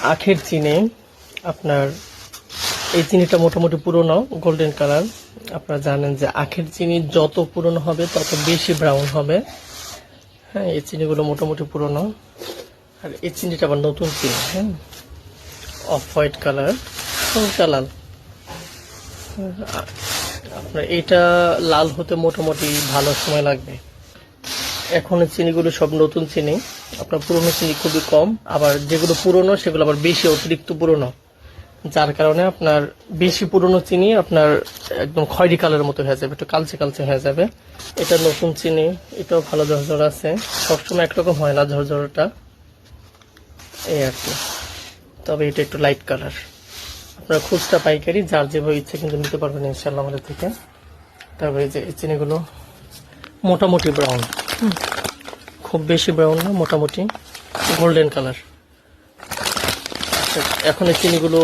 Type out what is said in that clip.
আখের চিনি। আপনার এই চিনিটা মোটামুটি পুরনো, গোল্ডেন কালার। আপনারা জানেন যে আখের চিনি যত পুরনো হবে তত বেশি ব্রাউন হবে। হ্যাঁ, এই চিনিগুলো মোটামুটি পুরনো। আর এই চিনিটা আবার নতুন চিনি। হ্যাঁ, অফ হোয়াইট কালার, হালকা লাল। আপনার এটা লাল হতে মোটামুটি ভালো সময় লাগবে। এখন চিনিগুলো সব নতুন চিনি। আপনার পুরনো চিনি খুবই কম, আবার যেগুলো পুরনো সেগুলো আবার বেশি, অতিরিক্ত পুরনো, যার কারণে আপনার বেশি পুরনো চিনি আপনার একদম খয়েরি কালারের মতো হয়ে যাবে, একটু কালচে কালচে হয়ে যাবে। এটা নতুন চিনি, এটাও ভালো ঝরঝর আছে। সবসময় একরকম হয় না ঝরঝরটা, এই আর কি। তবে এটা একটু লাইট কালার। আপনার খুচরা পাইকারি যার যেভাবে ইচ্ছে কিন্তু নিতে পারবেন ইনশাল্লাহ আমাদের থেকে। তারপরে যে এই চিনিগুলো মোটামুটি ব্রাউন, খুব বেশি ব্রাউন না, মোটামুটি গোল্ডেন কালার। এখন এই চিনিগুলো